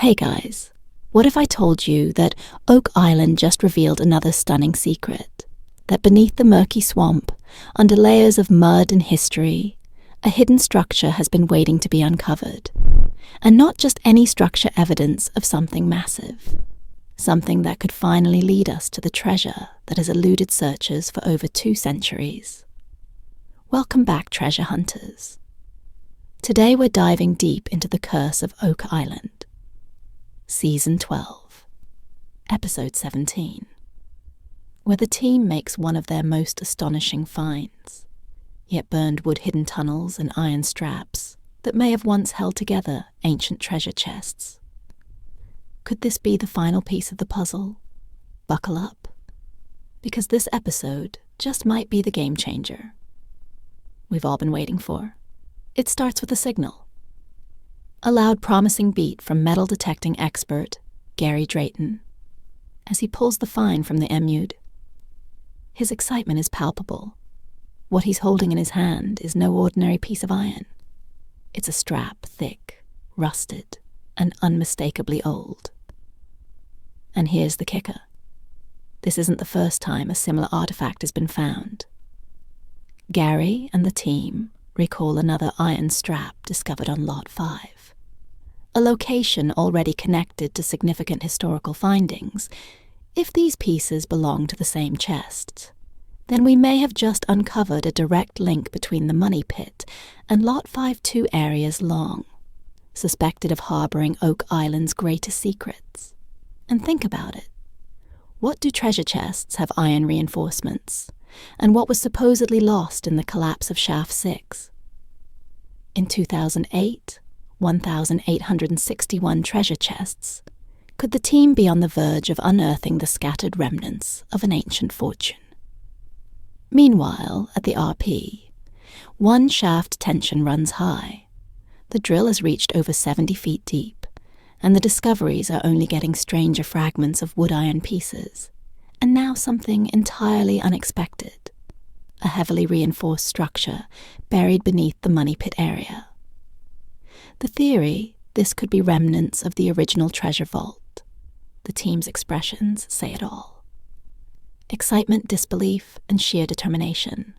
Hey guys, what if I told you that Oak Island just revealed another stunning secret? That beneath the murky swamp, under layers of mud and history, a hidden structure has been waiting to be uncovered. And not just any structure evidence of something massive. Something that could finally lead us to the treasure that has eluded searchers for over 2 centuries. Welcome back, treasure hunters. Today we're diving deep into the curse of Oak Island. Season 12, Episode 17, where the team makes one of their most astonishing finds, yet burned wood-hidden tunnels and iron straps that may have once held together ancient treasure chests. Could this be the final piece of the puzzle? Buckle up, because this episode just might be the game changer we've all been waiting for. It starts with a signal. A loud, promising beat from metal detecting expert Gary Drayton as he pulls the find from the emude. His excitement is palpable. What he's holding in his hand is no ordinary piece of iron. It's a strap, thick, rusted, and unmistakably old. And here's the kicker. This isn't the first time a similar artifact has been found. Gary and the team recall another iron strap discovered on Lot 5. A location already connected to significant historical findings. If these pieces belong to the same chests, then we may have just uncovered a direct link between the money pit and Lot 5-2 areas long, suspected of harboring Oak Island's greatest secrets. And think about it. What do treasure chests have iron reinforcements? And what was supposedly lost in the collapse of Shaft 6? In 2008, 1,861 treasure chests. Could the team be on the verge of unearthing the scattered remnants of an ancient fortune? Meanwhile, at the RP, one shaft tension runs high. The drill has reached over 70 feet deep, and the discoveries are only getting stranger fragments of wood-iron pieces, and now something entirely unexpected. A heavily reinforced structure buried beneath the money pit area. The theory, this could be remnants of the original treasure vault. The team's expressions say it all. Excitement, disbelief, and sheer determination.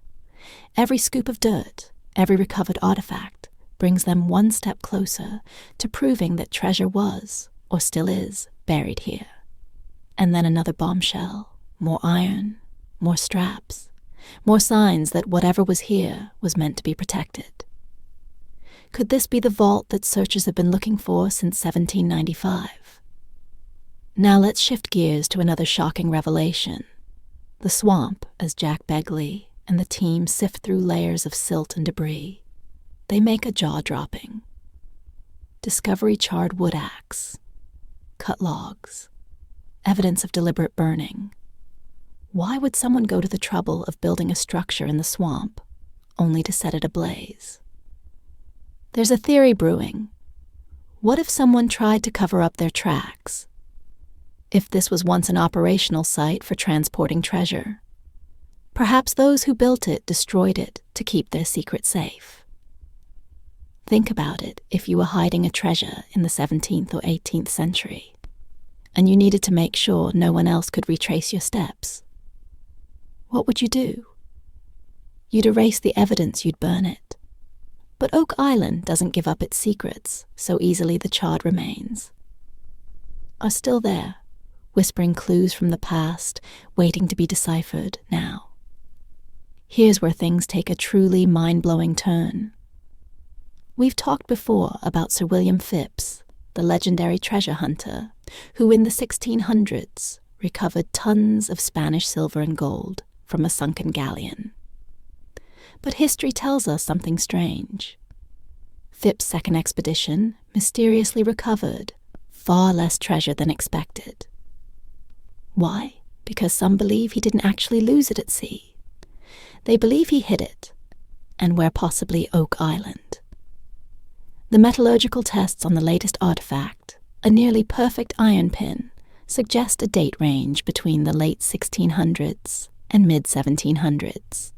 Every scoop of dirt, every recovered artifact, brings them one step closer to proving that treasure was, or still is, buried here. And then another bombshell, more iron, more straps, more signs that whatever was here was meant to be protected. Could this be the vault that searchers have been looking for since 1795? Now let's shift gears to another shocking revelation. The swamp, as Jack Begley and the team sift through layers of silt and debris, they make a jaw-dropping. Discovery charred wood axe, cut logs, evidence of deliberate burning. Why would someone go to the trouble of building a structure in the swamp, only to set it ablaze? There's a theory brewing. What if someone tried to cover up their tracks? If this was once an operational site for transporting treasure, perhaps those who built it destroyed it to keep their secret safe. Think about it if you were hiding a treasure in the 17th or 18th century, and you needed to make sure no one else could retrace your steps. What would you do? You'd erase the evidence, you'd burn it. But Oak Island doesn't give up its secrets so easily. The charred remains are still there, whispering clues from the past, waiting to be deciphered now. Here's where things take a truly mind-blowing turn. We've talked before about Sir William Phipps, the legendary treasure hunter, who in the 1600s recovered tons of Spanish silver and gold from a sunken galleon. But history tells us something strange. Phipps' second expedition mysteriously recovered far less treasure than expected. Why? Because some believe he didn't actually lose it at sea. They believe he hid it, and where possibly Oak Island. The metallurgical tests on the latest artifact, a nearly perfect iron pin, suggest a date range between the late 1600s and mid-1700s.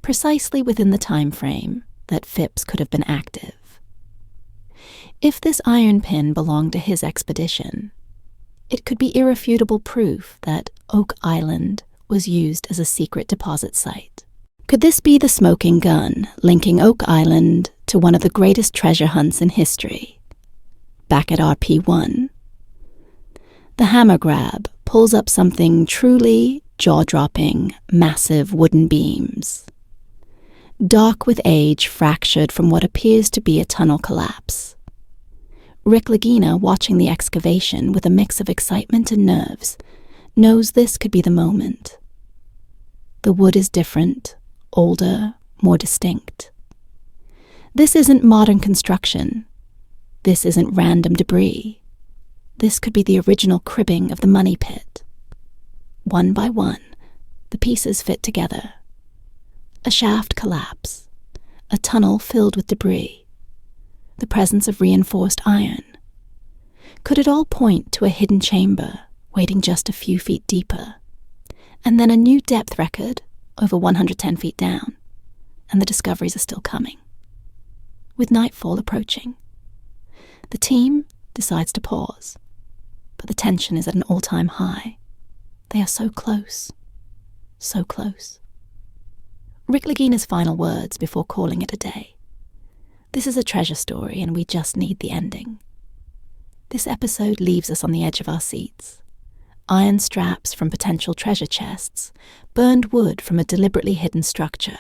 Precisely within the time frame that Phipps could have been active. If this iron pin belonged to his expedition, it could be irrefutable proof that Oak Island was used as a secret deposit site. Could this be the smoking gun linking Oak Island to one of the greatest treasure hunts in history? Back at RP1, the hammer grab pulls up something truly jaw-dropping, massive wooden beams. Dark with age, fractured from what appears to be a tunnel collapse. Rick Lagina, watching the excavation with a mix of excitement and nerves, knows this could be the moment. The wood is different, older, more distinct. This isn't modern construction. This isn't random debris. This could be the original cribbing of the money pit. One by one, the pieces fit together. A shaft collapse, a tunnel filled with debris, the presence of reinforced iron. Could it all point to a hidden chamber waiting just a few feet deeper, and then a new depth record over 110 feet down, and the discoveries are still coming? With nightfall approaching, the team decides to pause, but the tension is at an all-time high. They are so close, so close. Rick Lagina's final words before calling it a day. This is a treasure story, and we just need the ending. This episode leaves us on the edge of our seats. Iron straps from potential treasure chests, burned wood from a deliberately hidden structure.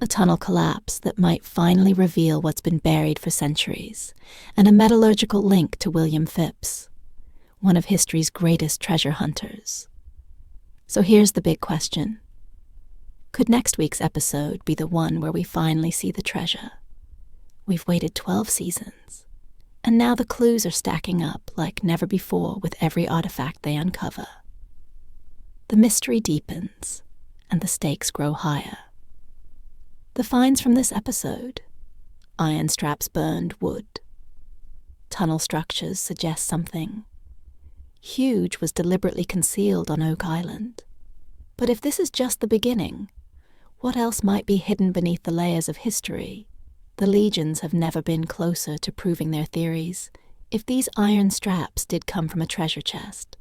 A tunnel collapse that might finally reveal what's been buried for centuries, and a metallurgical link to William Phipps, one of history's greatest treasure hunters. So here's the big question. Could next week's episode be the one where we finally see the treasure? We've waited 12 seasons, and now the clues are stacking up like never before with every artifact they uncover. The mystery deepens, and the stakes grow higher. The finds from this episode: iron straps, burned wood. Tunnel structures suggest something huge was deliberately concealed on Oak Island. But if this is just the beginning, what else might be hidden beneath the layers of history? The legions have never been closer to proving their theories. If these iron straps did come from a treasure chest,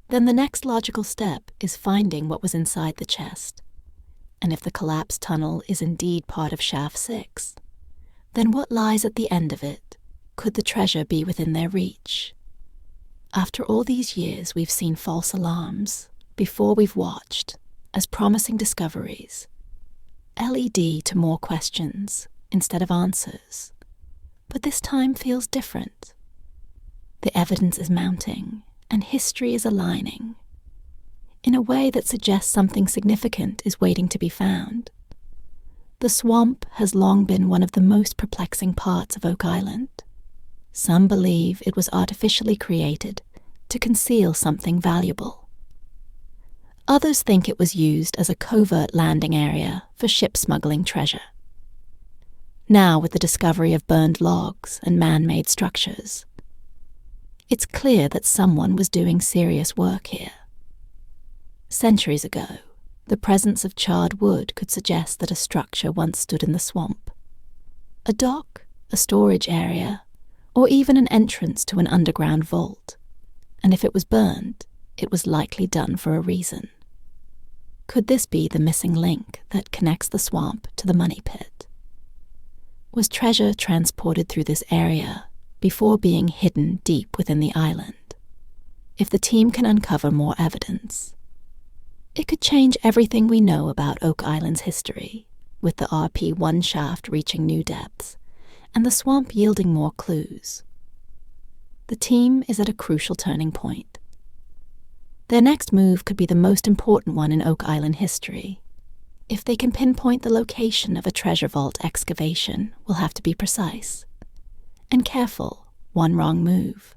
then the next logical step is finding what was inside the chest. And if the collapsed tunnel is indeed part of Shaft 6, then what lies at the end of it? Could the treasure be within their reach? After all these years, we've seen false alarms before we've watched as promising discoveries. LED to more questions instead of answers. But this time feels different. The evidence is mounting, and history is aligning in a way that suggests something significant is waiting to be found. The swamp has long been one of the most perplexing parts of Oak Island. Some believe it was artificially created to conceal something valuable. Others think it was used as a covert landing area for ship smuggling treasure. Now, with the discovery of burned logs and man-made structures, it's clear that someone was doing serious work here. Centuries ago, the presence of charred wood could suggest that a structure once stood in the swamp. A dock, a storage area, or even an entrance to an underground vault. And if it was burned, it was likely done for a reason. Could this be the missing link that connects the swamp to the money pit? Was treasure transported through this area before being hidden deep within the island? If the team can uncover more evidence, it could change everything we know about Oak Island's history, with the RP1 shaft reaching new depths, and the swamp yielding more clues. The team is at a crucial turning point. Their next move could be the most important one in Oak Island history. If they can pinpoint the location of a treasure vault excavation, will have to be precise and careful. One wrong move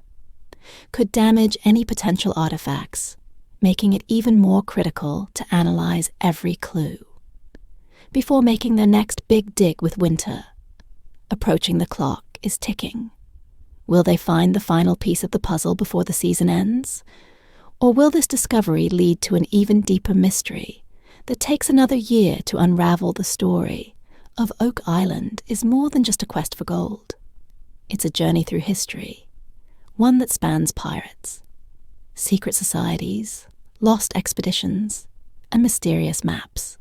could damage any potential artifacts, making it even more critical to analyze every clue. Before making their next big dig with winter, approaching the clock is ticking. Will they find the final piece of the puzzle before the season ends? Or will this discovery lead to an even deeper mystery that takes another year to unravel? The story of Oak Island is more than just a quest for gold. It's a journey through history, one that spans pirates, secret societies, lost expeditions, and mysterious maps.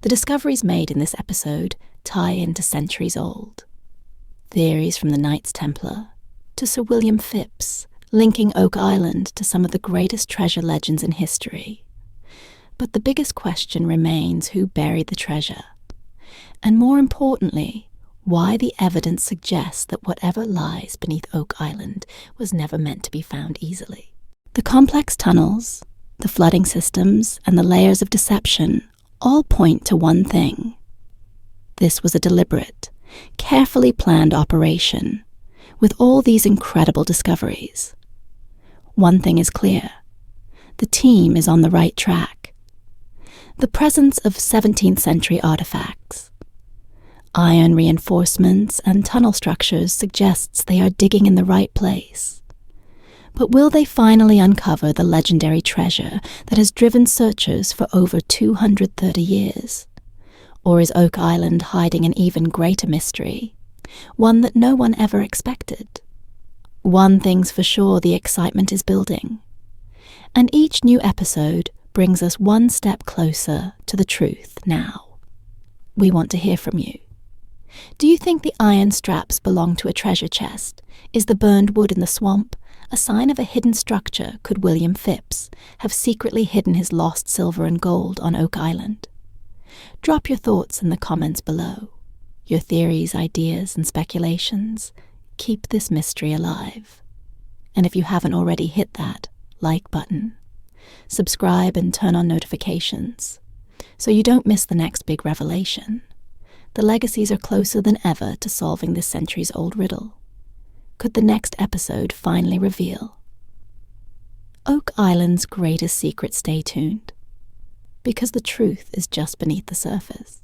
The discoveries made in this episode tie into centuries old. Theories from the Knights Templar to Sir William Phipps, linking Oak Island to some of the greatest treasure legends in history. But the biggest question remains who buried the treasure, and more importantly, why the evidence suggests that whatever lies beneath Oak Island was never meant to be found easily. The complex tunnels, the flooding systems, and the layers of deception all point to one thing. This was a deliberate, carefully planned operation, with all these incredible discoveries. One thing is clear. The team is on the right track. The presence of 17th century artifacts, iron reinforcements, and tunnel structures suggests they are digging in the right place. But will they finally uncover the legendary treasure that has driven searchers for over 230 years? Or is Oak Island hiding an even greater mystery, one that no one ever expected? One thing's for sure, the excitement is building. And each new episode brings us one step closer to the truth now. We want to hear from you. Do you think the iron straps belong to a treasure chest? Is the burned wood in the swamp a sign of a hidden structure? Could William Phipps have secretly hidden his lost silver and gold on Oak Island? Drop your thoughts in the comments below. Your theories, ideas, and speculations. Keep this mystery alive. And if you haven't already, hit that like button. Subscribe and turn on notifications so you don't miss the next big revelation. The legacies are closer than ever to solving this centuries-old riddle. Could the next episode finally reveal Oak Island's greatest secret? Stay tuned, because the truth is just beneath the surface.